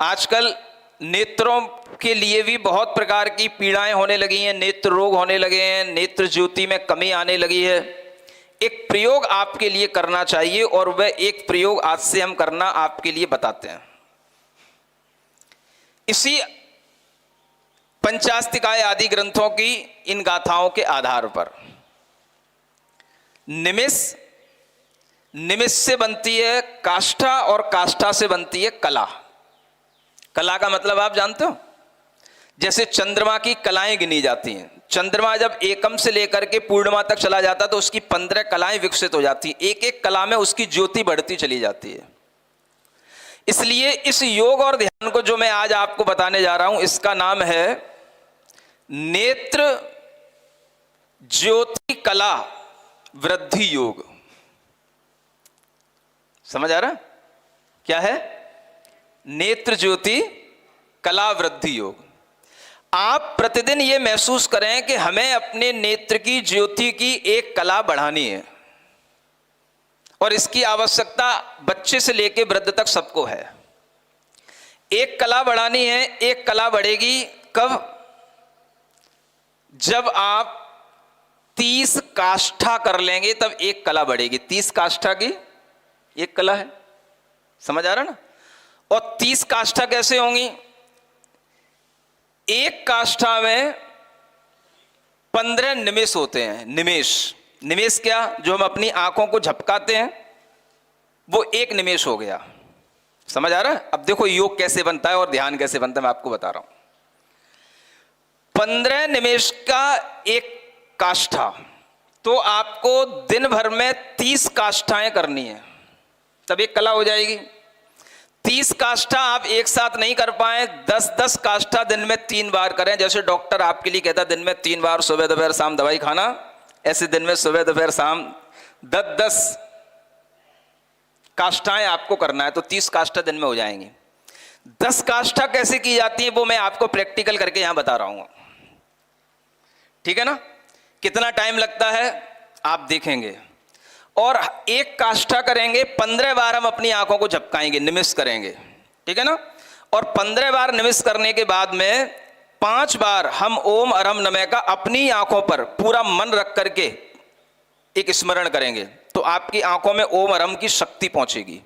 आजकल नेत्रों के लिए भी बहुत प्रकार की पीड़ाएं होने लगी हैं, नेत्र रोग होने लगे हैं, नेत्र ज्योति में कमी आने लगी है। एक प्रयोग आपके लिए करना चाहिए और वह एक प्रयोग आज से हम करना आपके लिए बताते हैं। इसी पंचास्तिकाय आदि ग्रंथों की इन गाथाओं के आधार पर निमिष, निमिष से बनती है काष्ठा और काष्ठा से बनती है कला। कला का मतलब आप जानते हो, जैसे चंद्रमा की कलाएं गिनी जाती हैं। चंद्रमा जब एकम से लेकर के पूर्णिमा तक चला जाता तो उसकी 15 कलाएं विकसित हो जाती हैं, एक एक कला में उसकी ज्योति बढ़ती चली जाती है। इसलिए इस योग और ध्यान को जो मैं आज आपको बताने जा रहा हूं, इसका नाम है नेत्र ज्योति कला वृद्धि योग। समझ आ रहा क्या है? नेत्र ज्योति कला वृद्धि योग। आप प्रतिदिन ये महसूस करें कि हमें अपने नेत्र की ज्योति की एक कला बढ़ानी है और इसकी आवश्यकता बच्चे से लेकर वृद्ध तक सबको है। एक कला बढ़ानी है। एक कला बढ़ेगी कब? जब आप 30 काष्ठा कर लेंगे तब एक कला बढ़ेगी। 30 काष्ठा की एक कला है, समझ आ रहा ना? और 30 काष्ठा कैसे होंगी? एक काष्ठा में 15 निमेष होते हैं। निमेष, निमेष क्या? जो हम अपनी आंखों को झपकाते हैं, वो एक निमेष हो गया। समझ आ रहा है? अब देखो योग कैसे बनता है और ध्यान कैसे बनता है, मैं आपको बता रहा हूं। 15 निमेष का एक काष्ठा, तो आपको दिन भर में 30 काष्ठाएं करनी है, तब एक कला हो जाएगी। 30 काष्ठा आप एक साथ नहीं कर पाए, 10-10 काष्ठा दिन में 3 बार करें। जैसे डॉक्टर आपके लिए कहता है दिन में 3 बार सुबह दोपहर शाम दवाई खाना, ऐसे दिन में सुबह दोपहर शाम 10-10 काष्ठाएं आपको करना है, तो 30 काष्ठा दिन में हो जाएंगी। 10 काष्ठा कैसे की जाती है वो मैं आपको प्रैक्टिकल करके यहां बता रहा हूं, ठीक है ना? कितना टाइम लगता है आप देखेंगे। और एक काष्ठा करेंगे, 15 बार हम अपनी आंखों को झपकाएंगे, निमिष करेंगे, ठीक है ना? और 15 बार निमिष करने के बाद में 5 बार हम ओम अरहम नमः का अपनी आंखों पर पूरा मन रख करके एक स्मरण करेंगे, तो आपकी आंखों में ओम अरहम की शक्ति पहुंचेगी।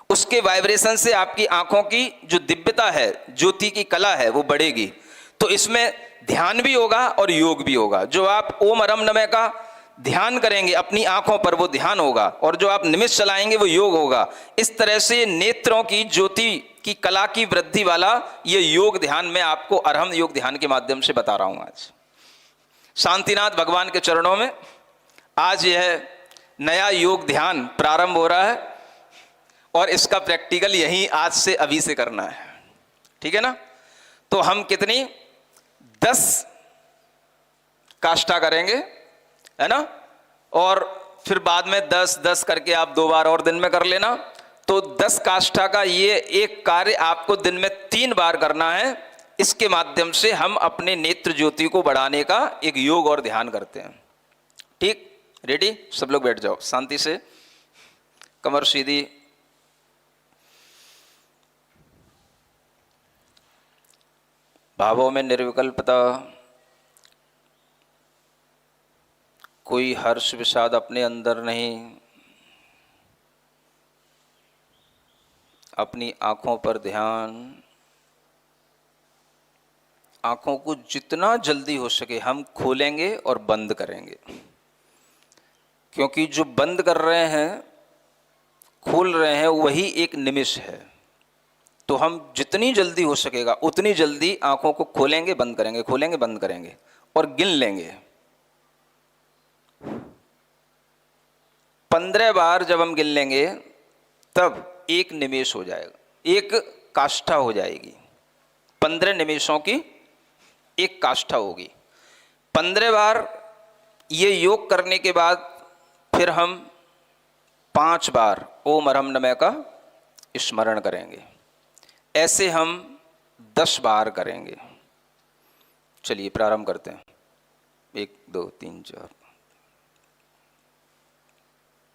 उसके वाइब्रेशन से आपकी आंखों की जो दिव्यता है, ज्योति की कला है, वो बढ़ेगी। तो इसमें ध्यान भी होगा और योग भी होगा। जो आप ओम अरहम नमः का ध्यान करेंगे अपनी आंखों पर, वो ध्यान होगा, और जो आप निमिष चलाएंगे वो योग होगा। इस तरह से नेत्रों की ज्योति की कला की वृद्धि वाला ये योग ध्यान मैं आपको अरहम योग ध्यान के माध्यम से बता रहा हूं। आज शांतिनाथ भगवान के चरणों में आज यह नया योग ध्यान प्रारंभ हो रहा है और इसका प्रैक्टिकल यहीं आज से अभी से करना है, ठीक है ना? तो हम कितनी 10 काष्ठा करेंगे, है ना? और फिर बाद में 10-10 करके आप 2 बार और दिन में कर लेना। तो 10 काष्ठा का ये एक कार्य आपको दिन में 3 बार करना है। इसके माध्यम से हम अपने नेत्र ज्योति को बढ़ाने का एक योग और ध्यान करते हैं, ठीक? रेडी? सब लोग बैठ जाओ शांति से, कमर सीधी, भावों में निर्विकल्पता, कोई हर्ष विषाद अपने अंदर नहीं। अपनी आंखों पर ध्यान। आंखों को जितना जल्दी हो सके हम खोलेंगे और बंद करेंगे, क्योंकि जो बंद कर रहे हैं, खोल रहे हैं, वही एक निमिष है। तो हम जितनी जल्दी हो सकेगा उतनी जल्दी आंखों को खोलेंगे, बंद करेंगे, खोलेंगे, बंद करेंगे और गिन लेंगे। 15 बार जब हम गिन लेंगे तब एक निमेष हो जाएगा, एक काष्ठा हो जाएगी। 15 निमेषों की एक काष्ठा होगी। 15 बार ये योग करने के बाद फिर हम 5 बार ओम अरहम नमः का स्मरण करेंगे। ऐसे हम 10 बार करेंगे। चलिए प्रारंभ करते हैं। 1 2 3 4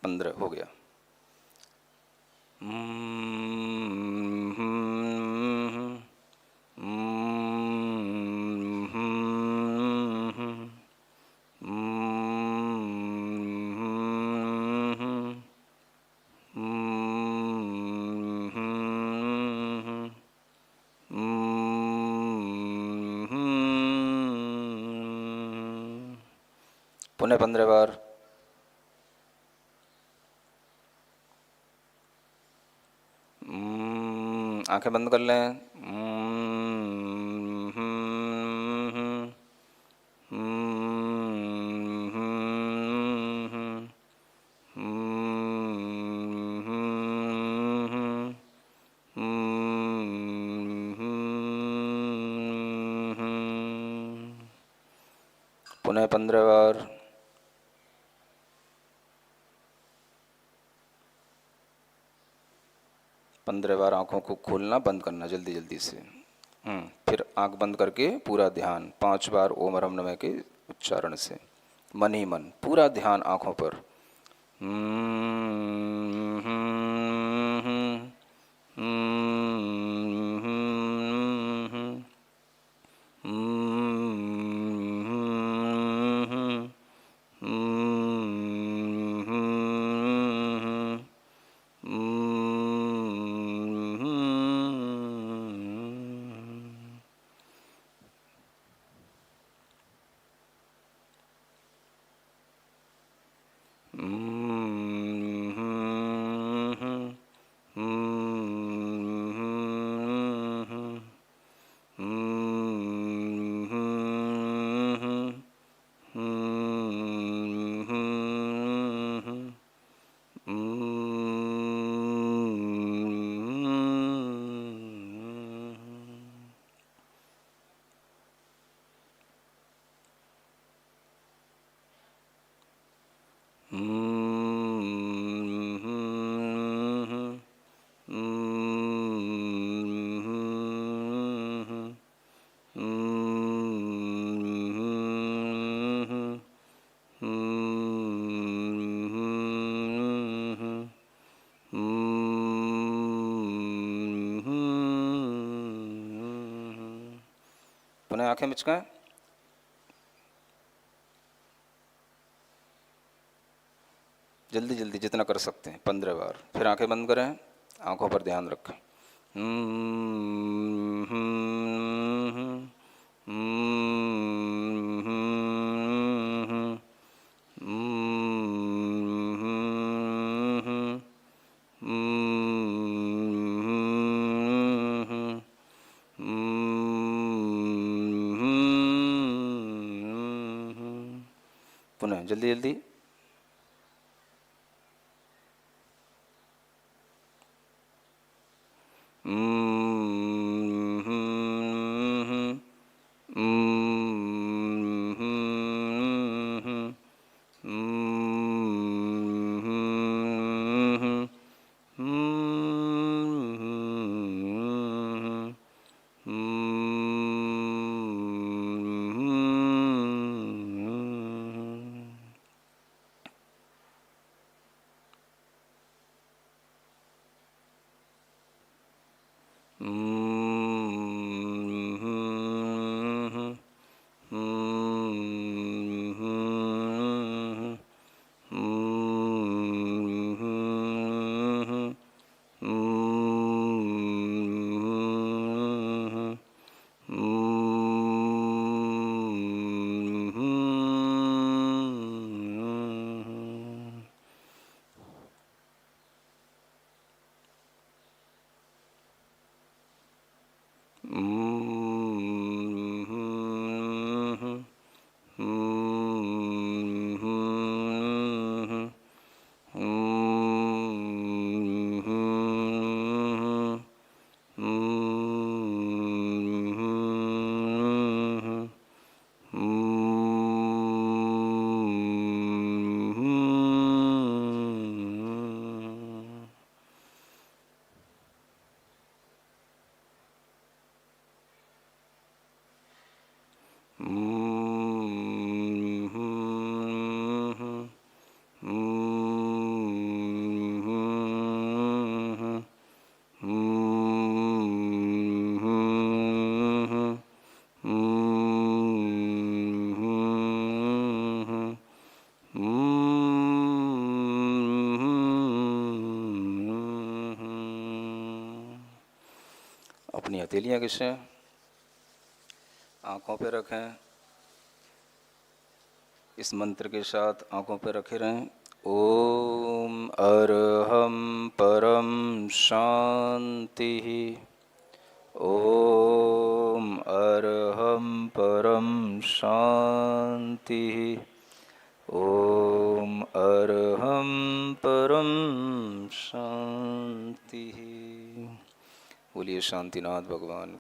15 हो गया। पुनः 15 बार। आंखें बंद कर लें। पुनः 15 बार। पंद्रह बार आंखों को खोलना बंद करना जल्दी जल्दी से। फिर आंख बंद करके पूरा ध्यान 5 बार ओम रम नमः के उच्चारण से मन ही मन पूरा ध्यान आंखों पर। पुनः आंखें मिचकाएं। जल्दी जल्दी जितना कर सकते हैं 15 बार। फिर आंखें बंद करें, आंखों पर ध्यान रखें। पुनः जल्दी जल्दी। अपनी हथेलियां घिसें, आंखों पे रखें, इस मंत्र के साथ आंखों पर रखे रहें। ओम अरहम परम शांति। ओम अरहम परम शांति। ओम अरहम परम शांति। बोलिए शांतिनाथ भगवान।